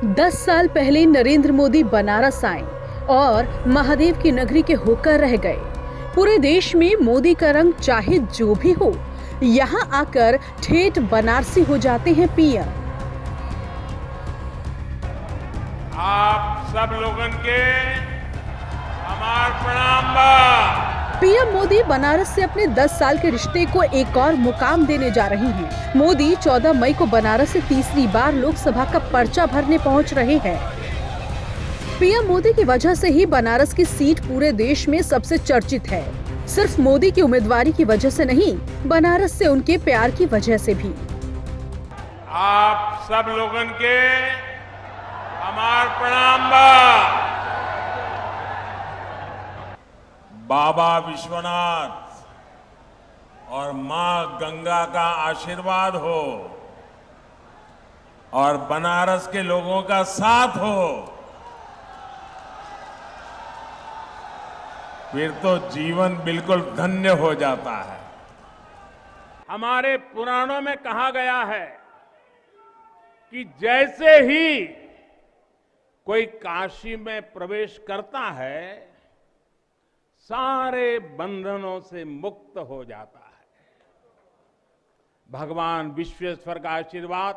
10 साल पहले नरेंद्र मोदी बनारस आए और महादेव की नगरी के होकर रह गए। पूरे देश में मोदी का रंग चाहे जो भी हो, यहाँ आकर ठेठ बनारसी हो जाते हैं पीएम। आप सब लोगन के हमार प्रणाम बा। पीएम मोदी बनारस से अपने 10 साल के रिश्ते को एक और मुकाम देने जा रही हैं। मोदी 14 मई को बनारस से तीसरी बार लोकसभा का पर्चा भरने पहुंच रहे हैं। पीएम मोदी की वजह से ही बनारस की सीट पूरे देश में सबसे चर्चित है। सिर्फ मोदी की उम्मीदवारी की वजह से नहीं, बनारस से उनके प्यार की वजह से भी। आप सब लोगन के हमार प्रणाम बा। बाबा विश्वनाथ और मां गंगा का आशीर्वाद हो और बनारस के लोगों का साथ हो, फिर तो जीवन बिल्कुल धन्य हो जाता है। हमारे पुराणों में कहा गया है कि जैसे ही कोई काशी में प्रवेश करता है, सारे बंधनों से मुक्त हो जाता है। भगवान विश्वेश्वर का आशीर्वाद,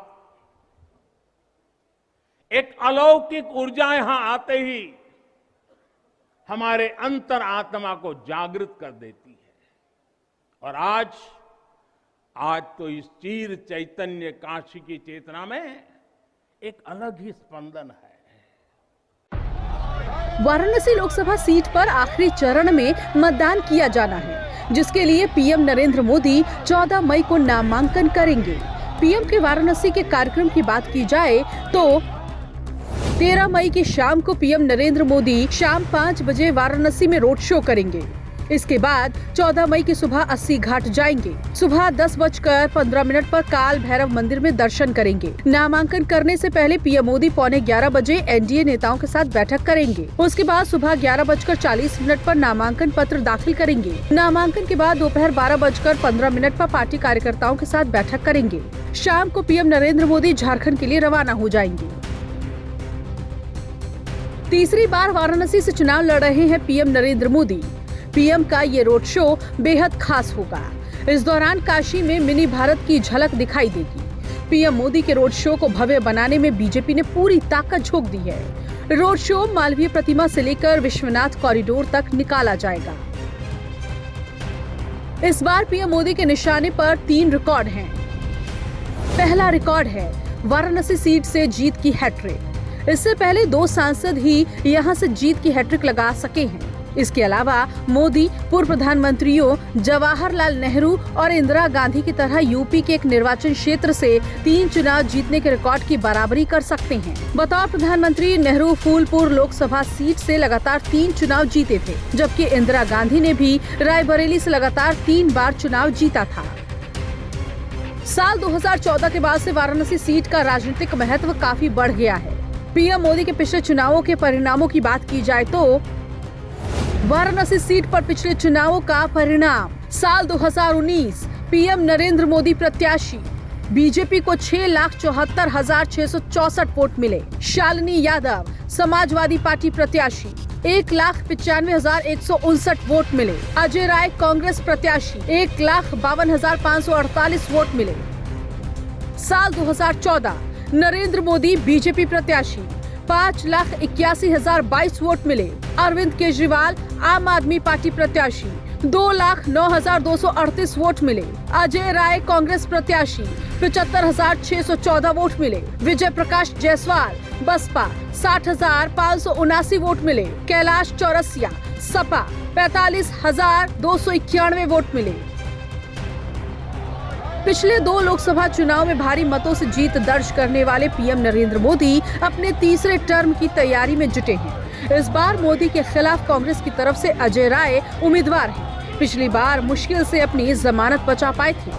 एक अलौकिक ऊर्जा यहां आते ही हमारे अंतर आत्मा को जागृत कर देती है। और आज तो इस चीर चैतन्य काशी की चेतना में एक अलग ही स्पंदन है। वाराणसी लोकसभा सीट पर आखिरी चरण में मतदान किया जाना है, जिसके लिए पीएम नरेंद्र मोदी 14 मई को नामांकन करेंगे। पीएम के वाराणसी के कार्यक्रम की बात की जाए तो 13 मई की शाम को पीएम नरेंद्र मोदी शाम 5 बजे वाराणसी में रोड शो करेंगे। इसके बाद 14 मई की सुबह 80 घाट जाएंगे। सुबह 10:15 पर काल भैरव मंदिर में दर्शन करेंगे। नामांकन करने से पहले पीएम मोदी 11:15 बजे एनडीए नेताओं के साथ बैठक करेंगे। उसके बाद सुबह 11:40 पर नामांकन पत्र दाखिल करेंगे। नामांकन के बाद दोपहर 12:15 पर पार्टी कार्यकर्ताओं के साथ बैठक करेंगे। शाम को पीएम नरेंद्र मोदी झारखंड के लिए रवाना हो जाएंगे। तीसरी बार वाराणसी से चुनाव लड़ रहे हैं पीएम नरेंद्र मोदी। पीएम का ये रोड शो बेहद खास होगा। इस दौरान काशी में मिनी भारत की झलक दिखाई देगी। पीएम मोदी के रोड शो को भव्य बनाने में बीजेपी ने पूरी ताकत झोंक दी है। रोड शो मालवीय प्रतिमा से लेकर विश्वनाथ कॉरिडोर तक निकाला जाएगा। इस बार पीएम मोदी के निशाने पर 3 रिकॉर्ड हैं। पहला रिकॉर्ड है वाराणसी सीट से जीत की हैट्रिक। इससे पहले 2 सांसद ही यहां से जीत की हैट्रिक लगा सके हैं। इसके अलावा मोदी पूर्व प्रधानमंत्रियों जवाहरलाल नेहरू और इंदिरा गांधी की तरह यूपी के एक निर्वाचन क्षेत्र से 3 चुनाव जीतने के रिकॉर्ड की बराबरी कर सकते हैं। बतौर प्रधानमंत्री नेहरू फूलपुर लोकसभा सीट से लगातार 3 चुनाव जीते थे, जबकि इंदिरा गांधी ने भी रायबरेली से लगातार 3 बार चुनाव जीता था। साल 2014 के बाद से वाराणसी सीट का राजनीतिक महत्व काफी बढ़ गया है। पीएम मोदी के पिछले चुनावों के परिणामों की बात की जाए तो वाराणसी सीट पर पिछले चुनावों का परिणाम: साल 2019 पीएम नरेंद्र मोदी प्रत्याशी, बीजेपी को 6,74,664 वोट मिले। शालिनी यादव समाजवादी पार्टी प्रत्याशी, 1,95,159 वोट मिले। अजय राय कांग्रेस प्रत्याशी, 1,52,548 वोट मिले। साल 2014 नरेंद्र मोदी बीजेपी प्रत्याशी, 5,81,022 वोट मिले। अरविंद केजरीवाल आम आदमी पार्टी प्रत्याशी, 2,09,238 वोट मिले। अजय राय कांग्रेस प्रत्याशी, 75,614 वोट मिले। विजय प्रकाश जायसवाल बसपा, 60,579 वोट मिले। कैलाश चौरसिया सपा, 45,291 वोट मिले। पिछले 2 लोकसभा चुनाव में भारी मतों से जीत दर्ज करने वाले पीएम नरेंद्र मोदी अपने तीसरे टर्म की तैयारी में जुटे हैं। इस बार मोदी के खिलाफ कांग्रेस की तरफ से अजय राय उम्मीदवार हैं। पिछली बार मुश्किल से अपनी जमानत बचा पाए थे।